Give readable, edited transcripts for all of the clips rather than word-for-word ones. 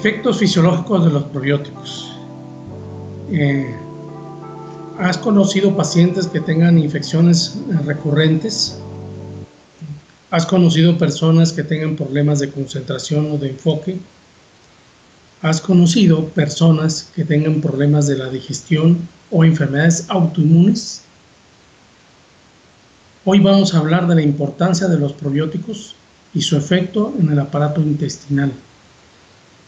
Efectos fisiológicos de los probióticos. ¿Has conocido pacientes que tengan infecciones recurrentes? ¿Has conocido personas que tengan problemas de concentración o de enfoque? ¿Has conocido personas que tengan problemas de la digestión o enfermedades autoinmunes? Hoy vamos a hablar de la importancia de los probióticos y su efecto en el aparato intestinal,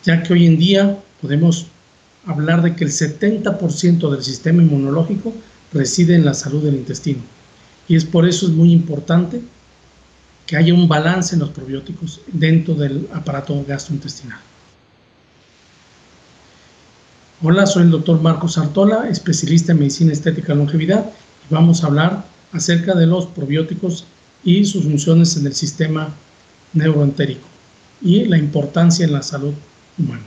ya que hoy en día podemos hablar de que el 70% del sistema inmunológico reside en la salud del intestino. Y es por eso es muy importante que haya un balance en los probióticos dentro del aparato gastrointestinal. Hola, soy el doctor Marcos Artola, especialista en medicina estética y longevidad, y vamos a hablar acerca de los probióticos y sus funciones en el sistema neuroentérico y la importancia en la salud humana.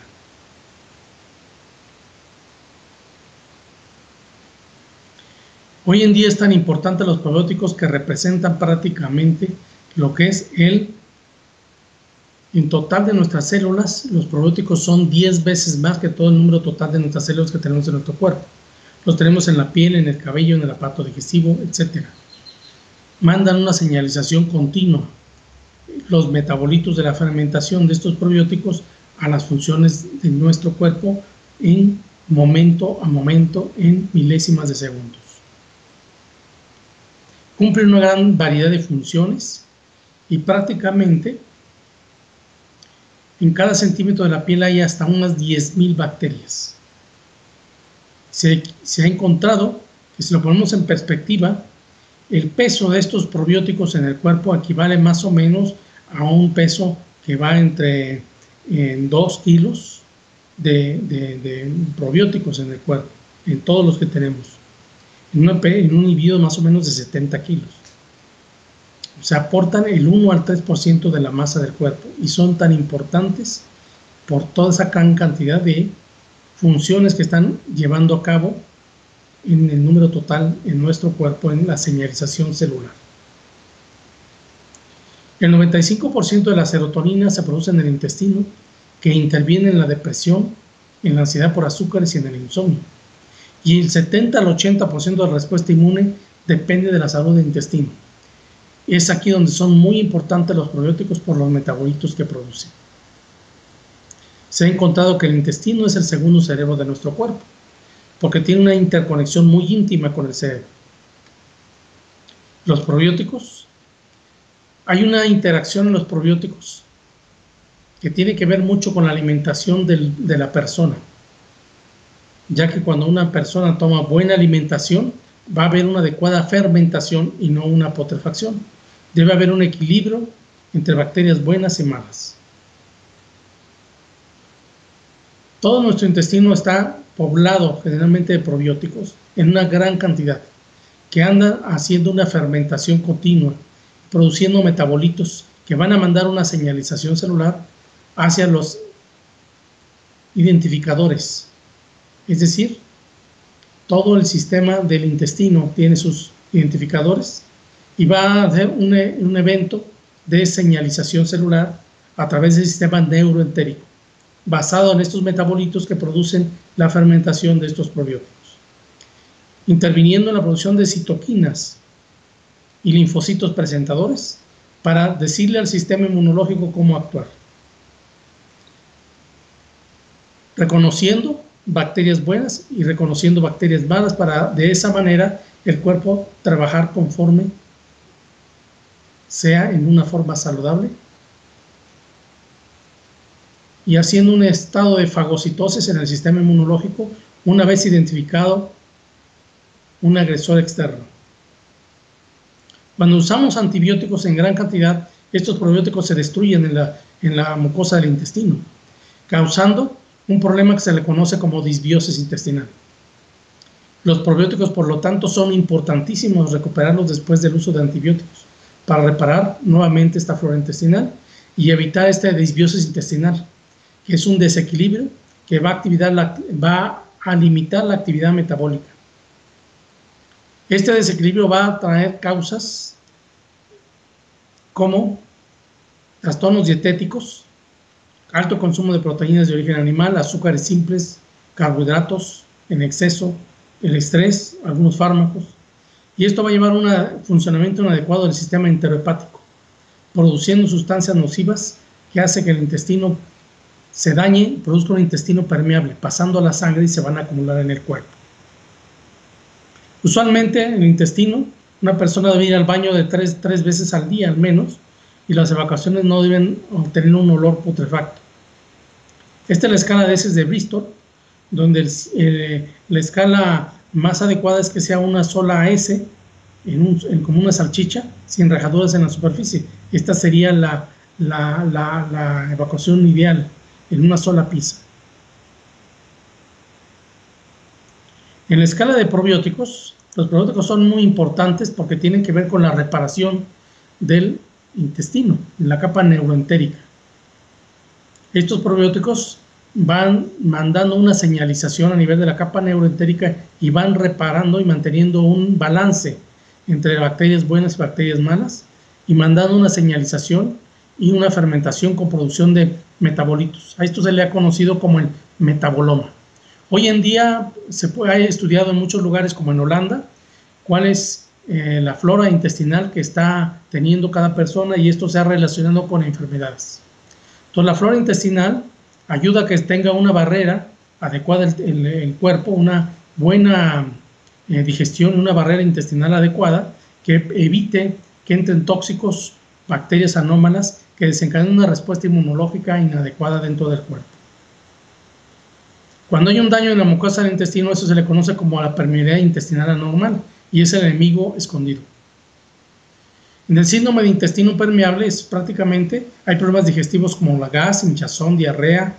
Hoy en día es tan importante los probióticos que representan prácticamente lo que es en total de nuestras células. Los probióticos son 10 veces más que todo el número total de nuestras células que tenemos en nuestro cuerpo. Los tenemos en la piel, en el cabello, en el aparato digestivo, etc. Mandan una señalización continua, los metabolitos de la fermentación de estos probióticos a las funciones de nuestro cuerpo en momento a momento, en milésimas de segundos. Cumplen una gran variedad de funciones y prácticamente en cada centímetro de la piel hay hasta unas 10.000 bacterias. Se ha encontrado que, si lo ponemos en perspectiva, el peso de estos probióticos en el cuerpo equivale más o menos a un peso que va entre 2 kilos de probióticos en el cuerpo, en todos los que tenemos. En un individuo más o menos de 70 kilos. O sea, aportan el 1 al 3% de la masa del cuerpo y son tan importantes por toda esa gran cantidad de funciones que están llevando a cabo en el número total en nuestro cuerpo en la señalización celular. El 95% de la serotonina se produce en el intestino, que interviene en la depresión, en la ansiedad por azúcares y en el insomnio. Y el 70 al 80% de la respuesta inmune depende de la salud del intestino. Es aquí donde son muy importantes los probióticos por los metabolitos que producen. Se ha encontrado que el intestino es el segundo cerebro de nuestro cuerpo, porque tiene una interconexión muy íntima con el cerebro. Los probióticos, hay una interacción en los probióticos que tiene que ver mucho con la alimentación de la persona, ya que cuando una persona toma buena alimentación, va a haber una adecuada fermentación y no una putrefacción. Debe haber un equilibrio entre bacterias buenas y malas. Todo nuestro intestino está poblado generalmente de probióticos en una gran cantidad, que andan haciendo una fermentación continua, produciendo metabolitos que van a mandar una señalización celular hacia los identificadores. Es decir, todo el sistema del intestino tiene sus identificadores y va a hacer un evento de señalización celular a través del sistema neuroentérico, basado en estos metabolitos que producen la fermentación de estos probióticos, interviniendo en la producción de citoquinas y linfocitos presentadores para decirle al sistema inmunológico cómo actuar, reconociendo bacterias buenas y reconociendo bacterias malas para de esa manera el cuerpo trabajar conforme sea en una forma saludable y haciendo un estado de fagocitosis en el sistema inmunológico una vez identificado un agresor externo. Cuando usamos antibióticos en gran cantidad, estos probióticos se destruyen en la mucosa del intestino, causando un problema que se le conoce como disbiosis intestinal. Los probióticos, por lo tanto, son importantísimos recuperarlos después del uso de antibióticos para reparar nuevamente esta flora intestinal y evitar esta disbiosis intestinal, que es un desequilibrio que va a limitar la actividad metabólica. Este desequilibrio va a traer causas como trastornos dietéticos, alto consumo de proteínas de origen animal, azúcares simples, carbohidratos en exceso, el estrés, algunos fármacos. Y esto va a llevar a un funcionamiento inadecuado del sistema enterohepático, produciendo sustancias nocivas que hace que el intestino se dañe y produzca un intestino permeable, pasando a la sangre y se van a acumular en el cuerpo. Usualmente en el intestino, una persona debe ir al baño de tres veces al día al menos, y las evacuaciones no deben tener un olor putrefacto. Esta es la escala de heces de Bristol, donde la escala más adecuada es que sea una sola S, como una salchicha, sin rajaduras en la superficie. Esta sería la evacuación ideal, en una sola pieza. En la escala de probióticos, los probióticos son muy importantes porque tienen que ver con la reparación del intestino, en la capa neuroentérica. Estos probióticos van mandando una señalización a nivel de la capa neuroentérica y van reparando y manteniendo un balance entre bacterias buenas y bacterias malas, y mandando una señalización y una fermentación con producción de metabolitos. A esto se le ha conocido como el metaboloma. Hoy en día ha estudiado en muchos lugares, como en Holanda, cuál es la flora intestinal que está teniendo cada persona, y esto se ha relacionado con enfermedades. Entonces, la flora intestinal ayuda a que tenga una barrera adecuada el cuerpo, una buena digestión, una barrera intestinal adecuada que evite que entren tóxicos, bacterias anómalas que desencadenen una respuesta inmunológica inadecuada dentro del cuerpo. Cuando hay un daño en la mucosa del intestino, eso se le conoce como la permeabilidad intestinal anormal, y es el enemigo escondido. En el síndrome de intestino permeable hay problemas digestivos como la gas, hinchazón, diarrea,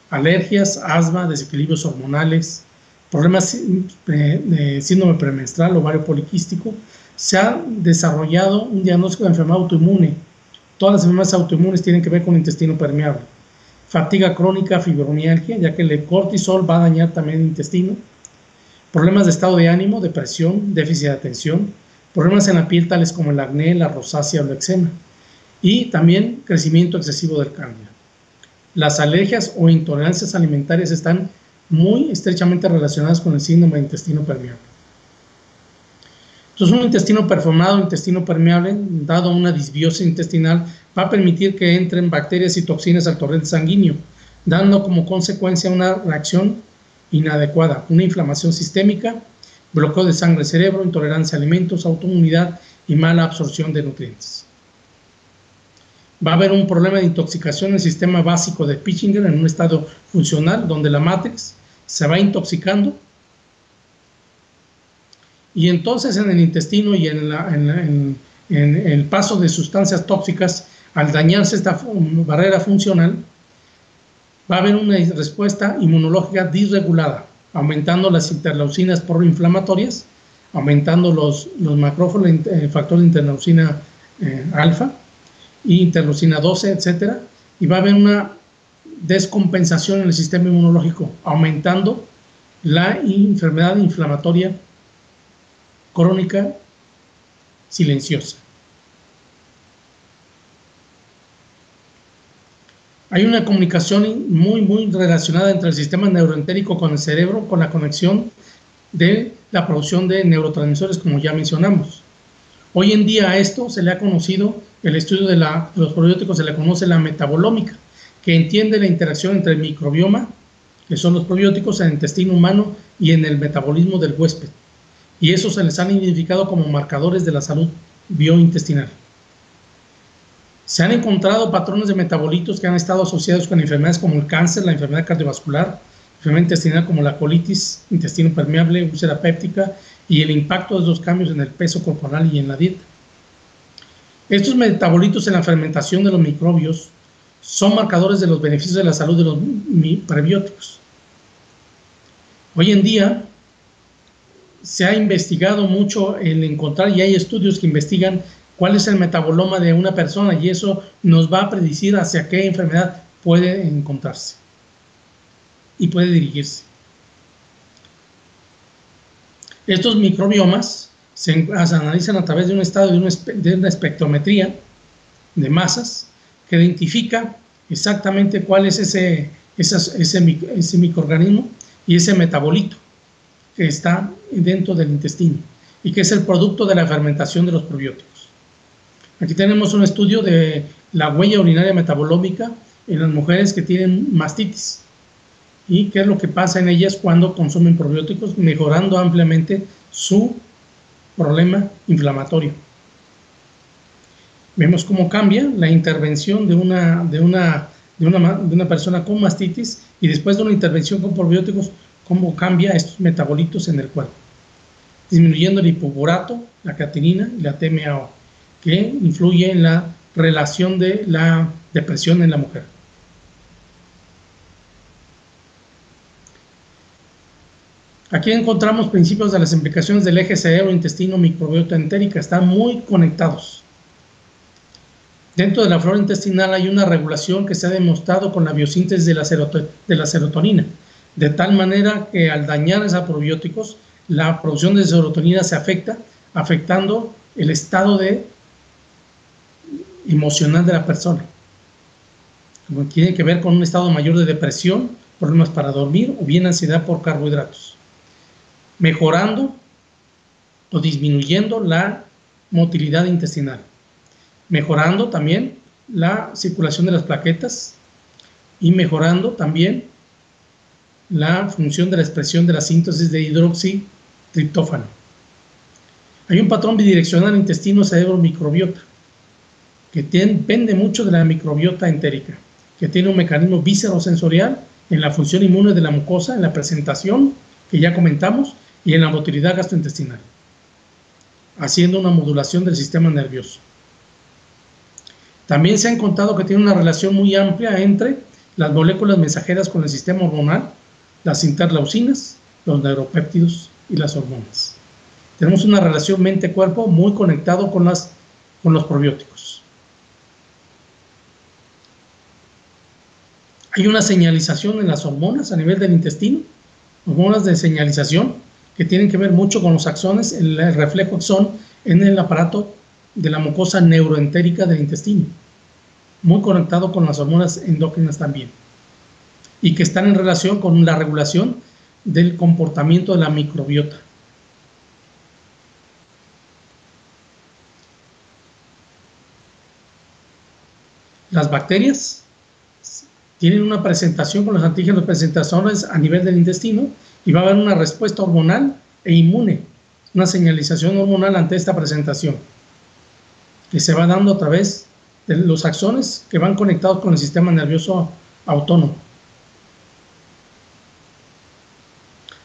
alergias, asma, desequilibrios hormonales, problemas de síndrome premenstrual, ovario poliquístico. Se ha desarrollado un diagnóstico de enfermedad autoinmune. Todas las enfermedades autoinmunes tienen que ver con el intestino permeable. Fatiga crónica, fibromialgia, ya que el cortisol va a dañar también el intestino. Problemas de estado de ánimo, depresión, déficit de atención. Problemas en la piel tales como el acné, la rosácea o el eczema. Y también crecimiento excesivo del cardio. Las alergias o intolerancias alimentarias están muy estrechamente relacionadas con el síndrome de intestino permeable. Entonces, un intestino performado, intestino permeable, dado una disbiosis intestinal, va a permitir que entren bacterias y toxinas al torrente sanguíneo, dando como consecuencia una reacción inadecuada, una inflamación sistémica, bloqueo de sangre-cerebro, intolerancia a alimentos, autoinmunidad y mala absorción de nutrientes. Va a haber un problema de intoxicación en el sistema básico de Pichinguer en un estado funcional, donde la matrix se va intoxicando, y entonces en el intestino y en el paso de sustancias tóxicas, al dañarse esta barrera funcional, va a haber una respuesta inmunológica disregulada, aumentando las interleucinas proinflamatorias, aumentando los macrófagos, el factor de interleucina alfa, y interleucina 12, etc. Y va a haber una descompensación en el sistema inmunológico, aumentando la enfermedad inflamatoria crónica silenciosa. Hay una comunicación muy relacionada entre el sistema neuroentérico con el cerebro, con la conexión de la producción de neurotransmisores, como ya mencionamos. Hoy en día a esto se le ha conocido, el estudio de los probióticos se le conoce la metabolómica, que entiende la interacción entre el microbioma, que son los probióticos, en el intestino humano y en el metabolismo del huésped. Y eso se les han identificado como marcadores de la salud biointestinal. Se han encontrado patrones de metabolitos que han estado asociados con enfermedades como el cáncer, la enfermedad cardiovascular, enfermedad intestinal como la colitis, intestino permeable, úlcera péptica, y el impacto de esos cambios en el peso corporal y en la dieta. Estos metabolitos en la fermentación de los microbios son marcadores de los beneficios de la salud de los prebióticos. Hoy en día se ha investigado mucho el encontrar, y hay estudios que investigan cuál es el metaboloma de una persona, y eso nos va a predecir hacia qué enfermedad puede encontrarse y puede dirigirse. Estos microbiomas se analizan a través de un estado de una espectrometría de masas que identifica exactamente cuál es ese microorganismo y ese metabolito que está dentro del intestino y que es el producto de la fermentación de los probióticos. Aquí tenemos un estudio de la huella urinaria metabolómica en las mujeres que tienen mastitis y qué es lo que pasa en ellas cuando consumen probióticos, mejorando ampliamente su problema inflamatorio. Vemos cómo cambia la intervención de una persona con mastitis y después de una intervención con probióticos, cómo cambia estos metabolitos en el cuerpo, disminuyendo el hipoborato, la creatinina y la TMAO, que influye en la relación de la depresión en la mujer. Aquí encontramos principios de las implicaciones del eje cerebro-intestino-microbiota entérica, están muy conectados. Dentro de la flora intestinal hay una regulación que se ha demostrado con la biosíntesis de la serotonina, de tal manera que al dañar esos probióticos, la producción de serotonina se afecta, afectando el estado emocional de la persona. Como tiene que ver con un estado mayor de depresión, problemas para dormir o bien ansiedad por carbohidratos, mejorando o disminuyendo la motilidad intestinal, mejorando también la circulación de las plaquetas y mejorando también la función de la expresión de la síntesis de hidroxitriptófano. Hay un patrón bidireccional intestino-cerebro-microbiota que depende mucho de la microbiota entérica, que tiene un mecanismo viscerosensorial en la función inmune de la mucosa, en la presentación, que ya comentamos, y en la motilidad gastrointestinal, haciendo una modulación del sistema nervioso. También se ha encontrado que tiene una relación muy amplia entre las moléculas mensajeras con el sistema hormonal, las interleucinas, los neuropéptidos y las hormonas. Tenemos una relación mente-cuerpo muy conectado con los probióticos. Hay una señalización en las hormonas a nivel del intestino, hormonas de señalización que tienen que ver mucho con los axones, el reflejo axón en el aparato de la mucosa neuroentérica del intestino, muy conectado con las hormonas endócrinas también, y que están en relación con la regulación del comportamiento de la microbiota. Las bacterias tienen una presentación con los antígenos presentaciones a nivel del intestino y va a haber una respuesta hormonal e inmune, una señalización hormonal ante esta presentación, que se va dando a través de los axones que van conectados con el sistema nervioso autónomo.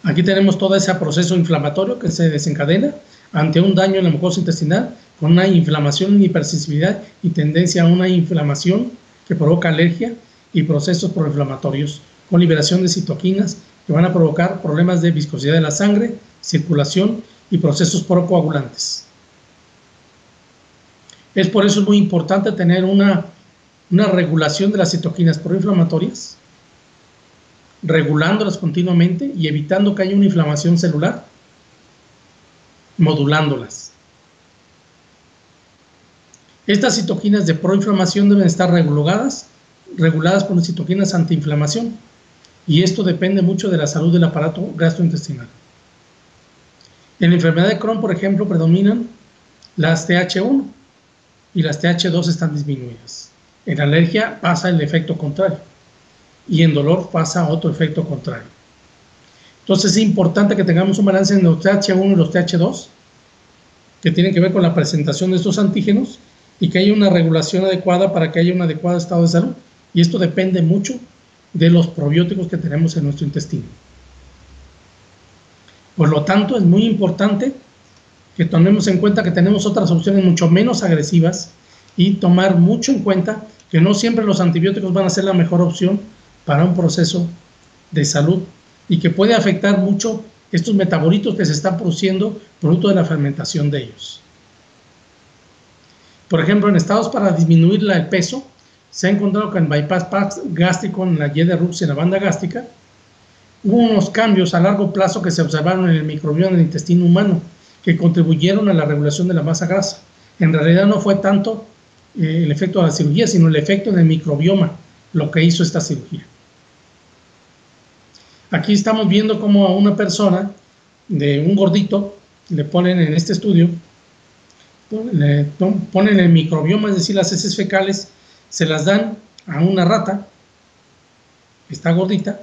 Aquí tenemos todo ese proceso inflamatorio que se desencadena ante un daño en la mucosa intestinal con una inflamación, hipersensibilidad y tendencia a una inflamación que provoca alergia y procesos proinflamatorios con liberación de citoquinas que van a provocar problemas de viscosidad de la sangre, circulación y procesos procoagulantes. Es por eso muy importante tener una regulación de las citoquinas proinflamatorias, regulándolas continuamente y evitando que haya una inflamación celular, modulándolas. Estas citoquinas de proinflamación deben estar reguladas por las citoquinas antiinflamación, y esto depende mucho de la salud del aparato gastrointestinal. En la enfermedad de Crohn, por ejemplo, predominan las TH1 y las TH2 están disminuidas. En alergia pasa el efecto contrario y en dolor pasa otro efecto contrario. Entonces es importante que tengamos un balance en los TH1 y los TH2 que tienen que ver con la presentación de estos antígenos y que haya una regulación adecuada para que haya un adecuado estado de salud, y esto depende mucho de los probióticos que tenemos en nuestro intestino. Por lo tanto, es muy importante que tomemos en cuenta que tenemos otras opciones mucho menos agresivas y tomar mucho en cuenta que no siempre los antibióticos van a ser la mejor opción para un proceso de salud y que puede afectar mucho estos metabolitos que se están produciendo producto de la fermentación de ellos. Por ejemplo, en estados para disminuir el peso, se ha encontrado que en bypass gástrico, en la Y de Rux y en la banda gástrica, hubo unos cambios a largo plazo que se observaron en el microbioma del intestino humano que contribuyeron a la regulación de la masa grasa. En realidad no fue tanto el efecto de la cirugía, sino el efecto en el microbioma, lo que hizo esta cirugía. Aquí estamos viendo cómo a una persona, de un gordito, le ponen en este estudio, le ponen el microbioma, es decir, las heces fecales, se las dan a una rata, está gordita.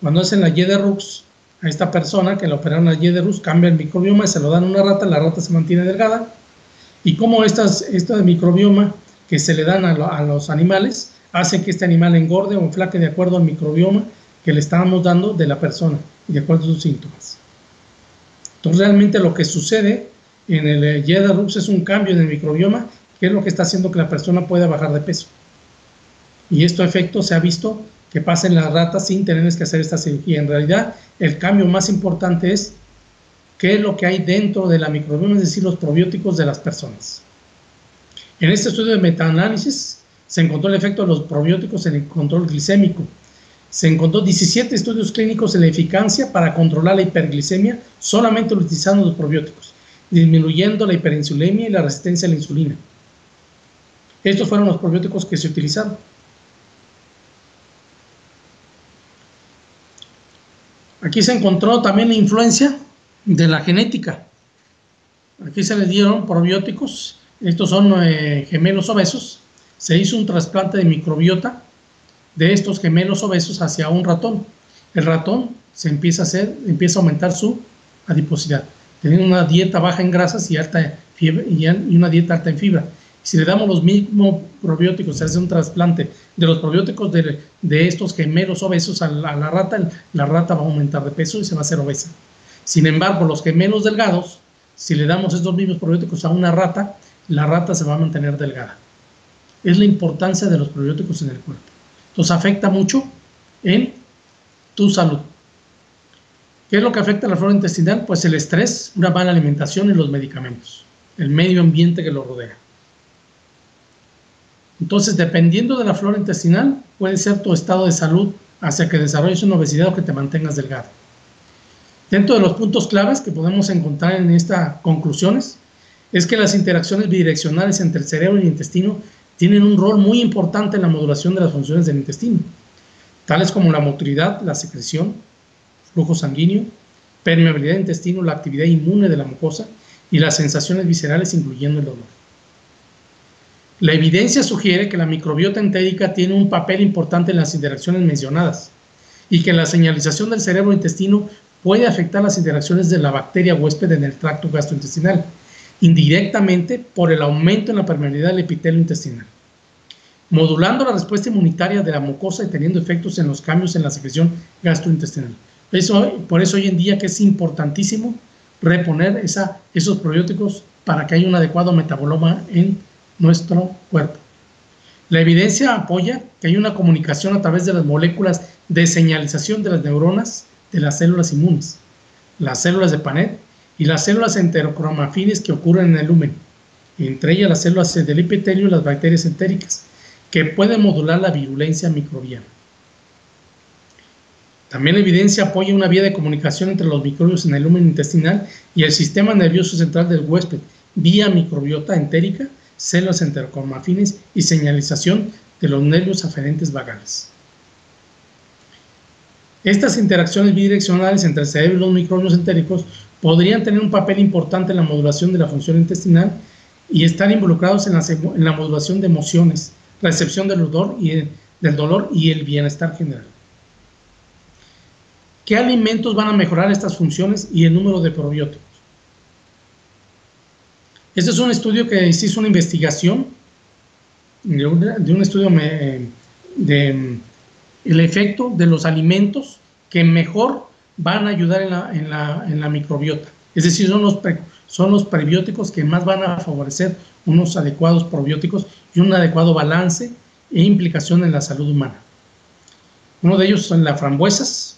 Cuando hacen la Y de Rux, a esta persona que le operaron la Y de Rux, cambia el microbioma y se lo dan a una rata, la rata se mantiene delgada. Y como este microbioma que se le dan a los animales, hace que este animal engorde o enflaque de acuerdo al microbioma que le estábamos dando de la persona, de acuerdo a sus síntomas. Entonces, realmente lo que sucede en el Y de Rux es un cambio en el microbioma, que es lo que está haciendo que la persona pueda bajar de peso. Y este efecto se ha visto que pasa en las ratas sin tener que hacer esta cirugía. En realidad, el cambio más importante es qué es lo que hay dentro de la microbioma, es decir, los probióticos de las personas. En este estudio de metaanálisis se encontró el efecto de los probióticos en el control glicémico. Se encontró 17 estudios clínicos en la eficacia para controlar la hiperglicemia solamente utilizando los probióticos, disminuyendo la hiperinsulemia y la resistencia a la insulina. Estos fueron los probióticos que se utilizaron. Aquí se encontró también la influencia de la genética. Aquí se les dieron probióticos. Estos son gemelos obesos. Se hizo un trasplante de microbiota de estos gemelos obesos hacia un ratón. El ratón se empieza a aumentar su adiposidad, teniendo una dieta baja en grasas y alta fibra, y una dieta alta en fibra. Si le damos los mismos probióticos, se hace un trasplante de los probióticos de estos gemelos obesos a la rata va a aumentar de peso y se va a hacer obesa. Sin embargo, los gemelos delgados, si le damos estos mismos probióticos a una rata, la rata se va a mantener delgada. Es la importancia de los probióticos en el cuerpo. Entonces afecta mucho en tu salud. ¿Qué es lo que afecta a la flora intestinal? Pues el estrés, una mala alimentación y los medicamentos, el medio ambiente que lo rodea. Entonces, dependiendo de la flora intestinal, puede ser tu estado de salud hacia que desarrolles una obesidad o que te mantengas delgado. Dentro de los puntos claves que podemos encontrar en estas conclusiones, es que las interacciones bidireccionales entre el cerebro y el intestino tienen un rol muy importante en la modulación de las funciones del intestino, tales como la motilidad, la secreción, flujo sanguíneo, permeabilidad del intestino, la actividad inmune de la mucosa y las sensaciones viscerales, incluyendo el dolor. La evidencia sugiere que la microbiota entérica tiene un papel importante en las interacciones mencionadas y que la señalización del cerebro-intestino puede afectar las interacciones de la bacteria huésped en el tracto gastrointestinal, indirectamente por el aumento en la permeabilidad del epitelio intestinal, modulando la respuesta inmunitaria de la mucosa y teniendo efectos en los cambios en la secreción gastrointestinal. Por eso hoy en día que es importantísimo reponer esos probióticos para que haya un adecuado metaboloma en nuestro cuerpo. La evidencia apoya que hay una comunicación a través de las moléculas de señalización de las neuronas de las células inmunes, las células de Panet y las células enterocromafines que ocurren en el lumen, entre ellas las células del epitelio y las bacterias entéricas, que pueden modular la virulencia microbiana. También la evidencia apoya una vía de comunicación entre los microbios en el lumen intestinal y el sistema nervioso central del huésped, vía microbiota entérica, células enterocromafines y señalización de los nervios aferentes vagales. Estas interacciones bidireccionales entre el cerebro y los microbios entéricos podrían tener un papel importante en la modulación de la función intestinal y estar involucrados en la modulación de emociones, recepción del dolor y el bienestar general. ¿Qué alimentos van a mejorar estas funciones y el número de probióticos? Este es un estudio que se hizo una investigación de un estudio de el efecto de los alimentos que mejor van a ayudar en la microbiota. Es decir, son los prebióticos que más van a favorecer unos adecuados probióticos y un adecuado balance e implicación en la salud humana. Uno de ellos son las frambuesas,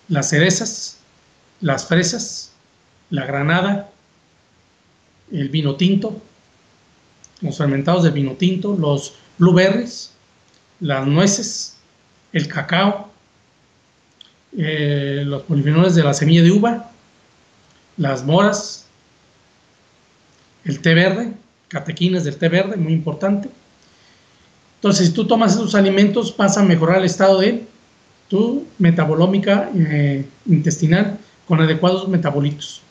las cerezas, las fresas, la granada, el vino tinto, los fermentados de vino tinto, los blueberries, las nueces, el cacao, los polifenoles de la semilla de uva, las moras, el té verde, catequinas del té verde, muy importante, Entonces, si tú tomas esos alimentos, vas a mejorar el estado de tu metabolómica intestinal con adecuados metabolitos.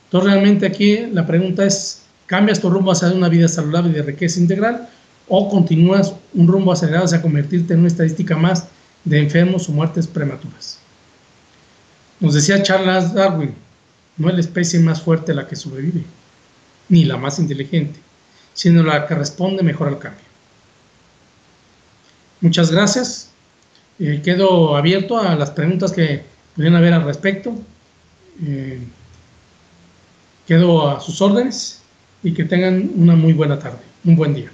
Entonces, realmente aquí la pregunta es, ¿cambias tu rumbo hacia una vida saludable y de riqueza integral o continúas un rumbo acelerado hacia convertirte en una estadística más de enfermos o muertes prematuras? Nos decía Charles Darwin, no es la especie más fuerte la que sobrevive, ni la más inteligente, sino la que responde mejor al cambio. Muchas gracias. Quedo abierto a las preguntas que pudieran haber al respecto. Quedo a sus órdenes y que tengan una muy buena tarde, un buen día.